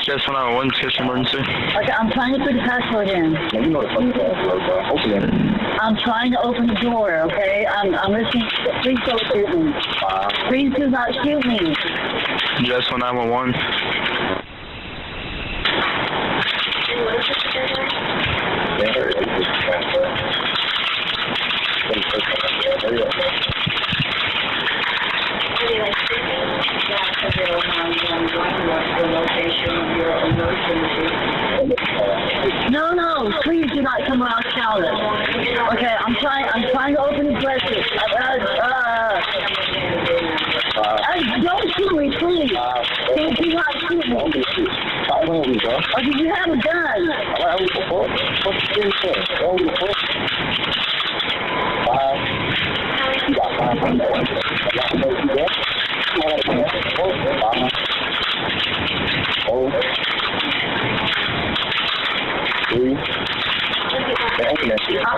Yes, 191, case emergency. Okay, I'm trying to put the password in. Yeah, you know the fucking password, bro. Open it. I'm trying to open the door, okay? I'm listening. Please don't shoot me. Please do not shoot me. Yes, 911. No, please do not come around Charlotte. Okay, I'm trying to open the dresses. Don't shoot me, please. Please do not shoot me. Okay, you have a gun.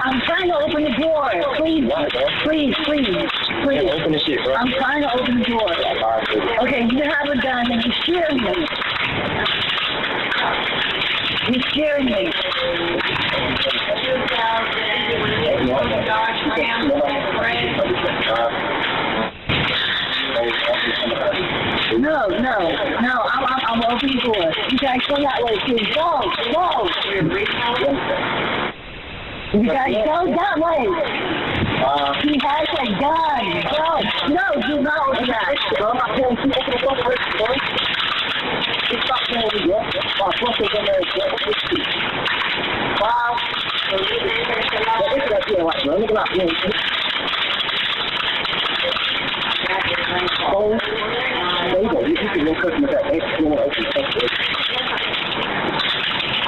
I'm trying to open the door. Please. Open the shit, bro. I'm trying to open the door. Okay, you have a gun and you're scaring me. You're scaring me. No, I'm opening the door. You guys go that way, please. Go. You guys go that way. He has a gun. No, do not open that.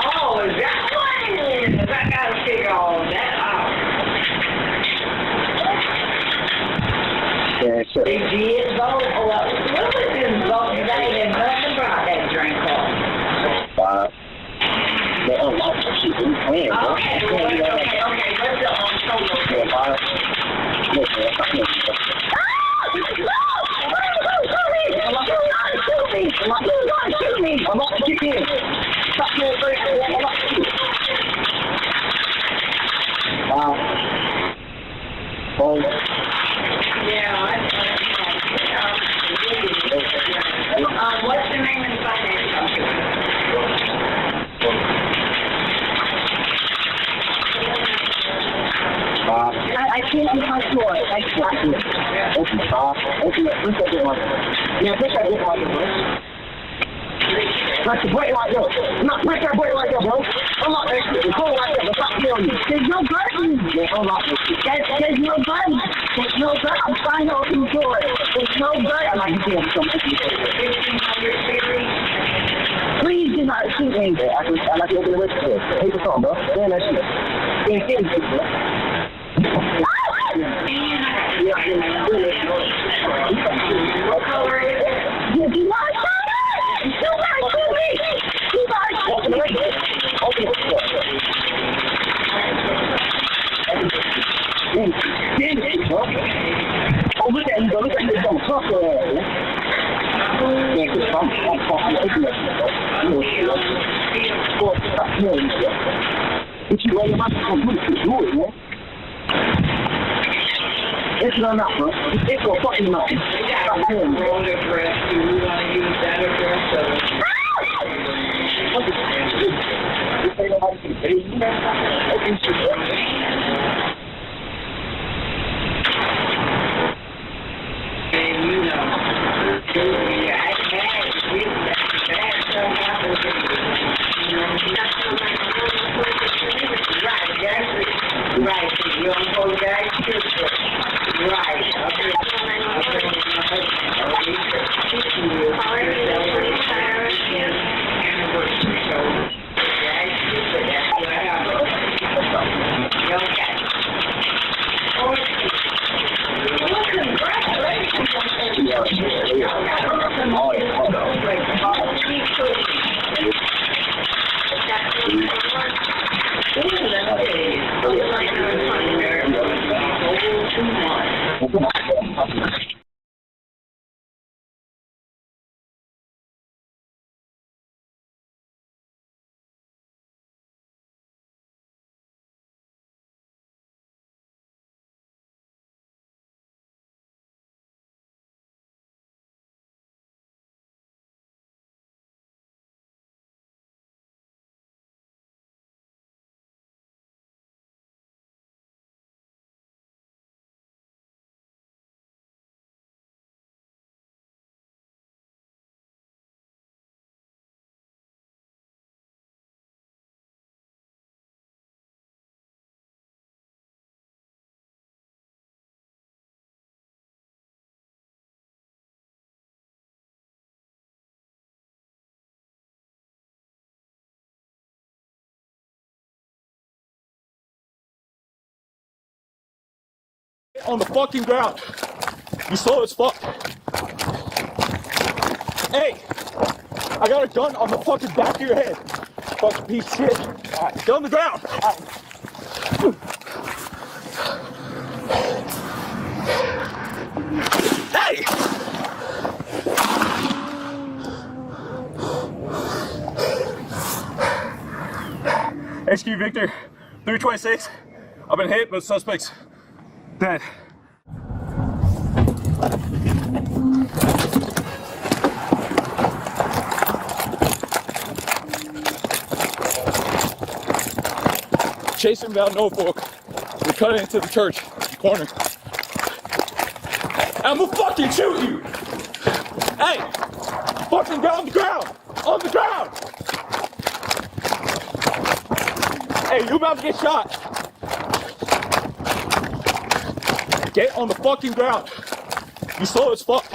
Oh, is that what it is? I gotta figure all that out. Yeah, sure. They did vote. What was this vote today? And nothing brought that drink off. Okay. Okay. What's the total? Shoot me. I'm not kicking in. Stop me. I'm not kicking. What's the name of the finance company? I can't be my door. I can't. Open it. Yeah, push that button like this, bro. Press the button like this. Not press that button like that, bro. Unlock that shit. Hold like that, but stop killing me. There's no button. Yeah, unlock this shit. There's no button. There's no button. I'm trying to open the door. There's no button. I like to see him come. 1500 series. Please do not shoot me. Yeah, I like to open the rest of it. Take the song, bro. Damn that shit. Can't see anything, bro. You do not shoot me. Do not shoot me. Do not shoot me. Open it. Damn it, bro. Oh, look at him, bro. Look at him. Don't talk to him. Yeah, because I'm fucking open it. Stop killing me, bro. If you run your mouth, I'm going to do it, man. It's not enough, bro. It's a fucking mouth. Stop killing me. Roll address. Do we want to use that address? This ain't nobody can pay you. Open shit, bro. And you know, I had bad stuff happen. Right, so you don't go back to right. Okay. Get on the fucking ground. You slow as fuck. Hey, I got a gun on the fucking back of your head. Fucking piece of shit. Alright, get on the ground. Alright. Hey! HQ Victor, 326. I've been hit, but suspect's dead. Chasing down Norfolk. We're cutting into the church corner. I'm gonna fucking shoot you! Hey! Fucking get on the ground! On the ground! Hey, you about to get shot. Get on the fucking ground. You slow as fuck.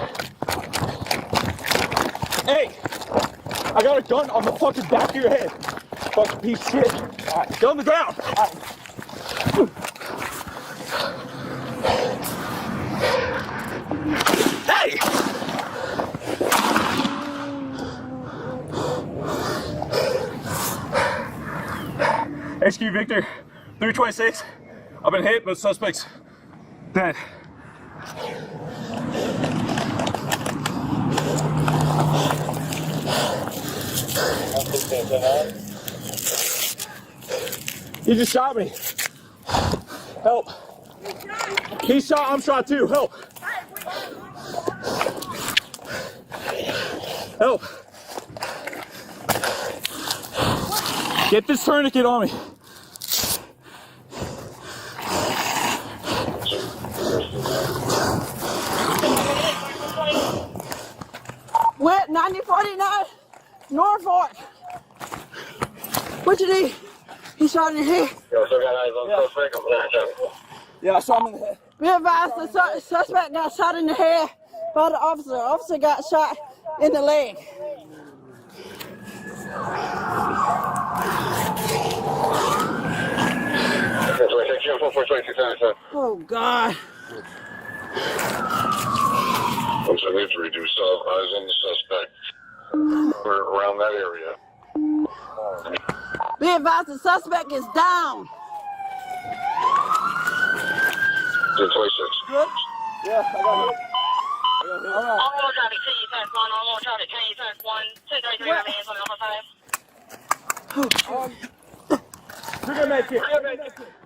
Hey, I got a gun on the fucking back of your head. Fucking piece of shit. Alright, get on the ground. Alright. Hey! HQ Victor, 326. I've been hit, but suspect's dead. He just shot me. Help. He's shot, I'm shot too. Help. Help. Get this tourniquet on me. Wet 9049 Norfolk. What you need? He shot in your head. Yo, so got eyes on suspect. Yeah, I shot him in the head. Be advised, the suspect got shot in the head by the officer. The officer got shot in the leg. Oh, God. I'm sorry, we have to reduce eyes on the suspect. We're around that area. Be advised, the suspect is down. 26. Good? Yeah, I got hit. All right. All traffic, T, task 1, all traffic, K, task 1, 233 remains on Alpha 5. You're gonna make it. You're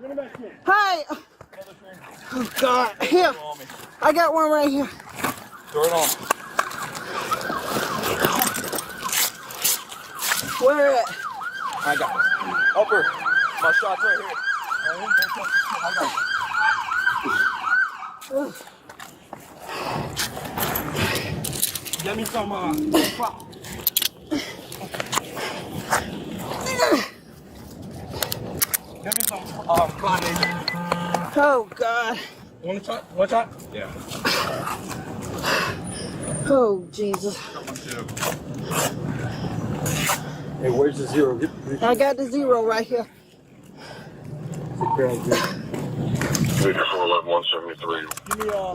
gonna make it. Hey. Oh, God. Here. I got one right here. Throw it on. Where at? I got it. Upper. My shot's right here. I got it. Get me some pop. Get me some cotton. Oh, God. One shot? One shot? Yeah. Oh, Jesus. Hey, where's the zero? I got the zero right here. Victor 411 173.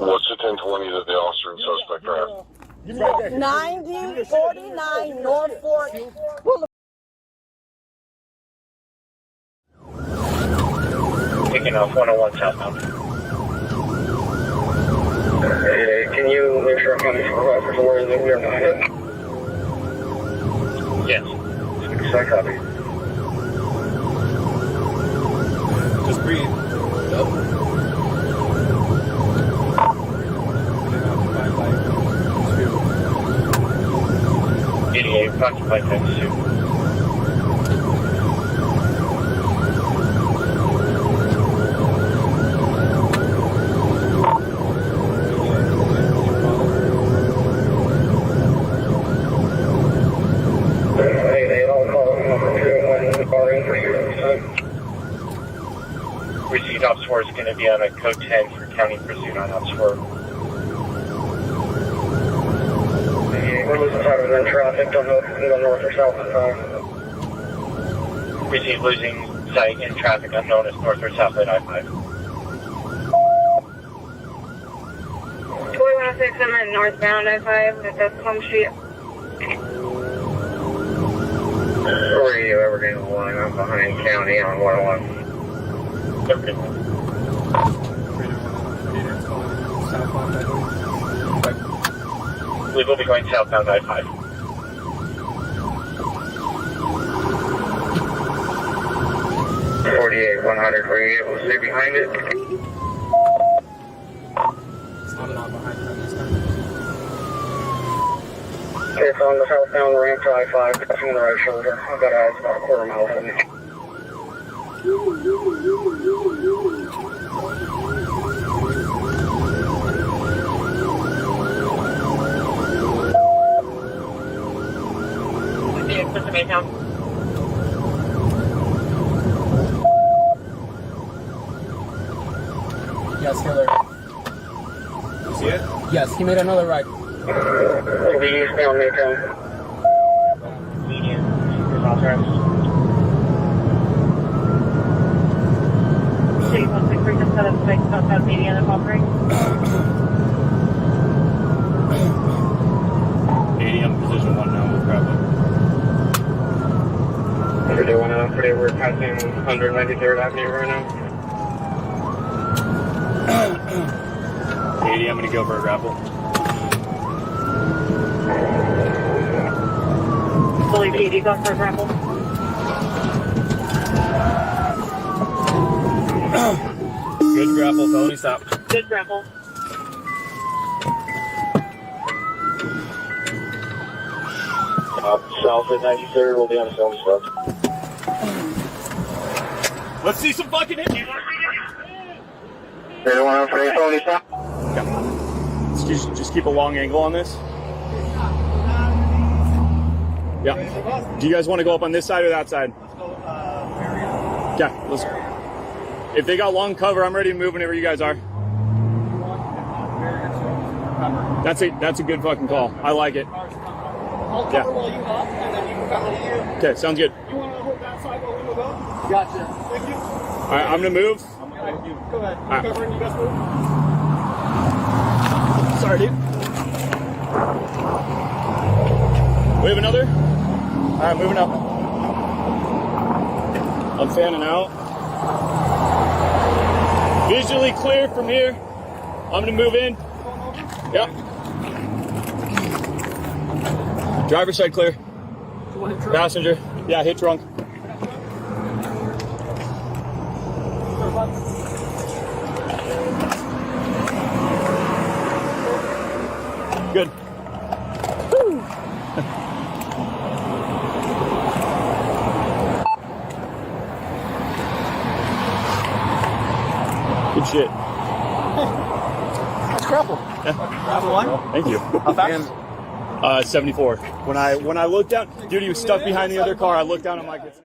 What's the 1020 that the officer and suspect are at? 9049 Norfolk Boulevard. Taking off 101 southbound. Can you make sure I'm coming from where we are not hit? Yes. Second copy. Just breathe. Nope. 88, occupied times 2. Received Ops 4 is going to be on a code 10 for county pursuit on Ops 4. We're losing sight of in traffic, don't know if it's go north or south at the time. Received losing sight in traffic unknown as north or south at I-5. 6, I'm at northbound I-5 at the Plum Street. Where are you, Evergreen 1? I'm behind County on 101. We will be going southbound I-5. .48, 100, were you able to stay behind it? I'm not behind him this time. It's on the southbound ramp to I-5, crossing the right shoulder. I've got eyes about a quarter mile from me. Yes, Killer. You see it? Yes, he made another right. It'll be eastbound Maytown. Median, is authorized. City 163 just set up space outside median and offering. 80, I'm position 1 now with grappling. We're doing today we're passing 193rd Avenue right now. 80, I'm gonna go for a grapple. Fully PD, go for a grapple. Good grapple, felony stop. Good grapple. South at 93rd, we'll be on the film stuff. Let's see some fucking hit. They don't want to play phony stop. Just keep a long angle on this. Yeah. Do you guys want to go up on this side or that side? Yeah, let's. If they got long cover, I'm ready to move whenever you guys are. That's a good fucking call. I like it. I'll cover while you up, and then you can cover here. Okay, sounds good. You want to hold that side while we move up? Gotcha. Thank you. All right, I'm gonna move. Go ahead. Right. Covering, you guys move. Sorry, dude. We have another? All right, moving up. I'm fanning out. Visually clear from here. I'm gonna move in. Yep. Driver's side clear. Passenger. Yeah, hit trunk. Good. Woo. Good shit. Let's grapple. Yeah. Grapple one. Thank you. How fast? 74. When I looked down, dude, he was stuck behind the other car. I looked down. I'm like, it's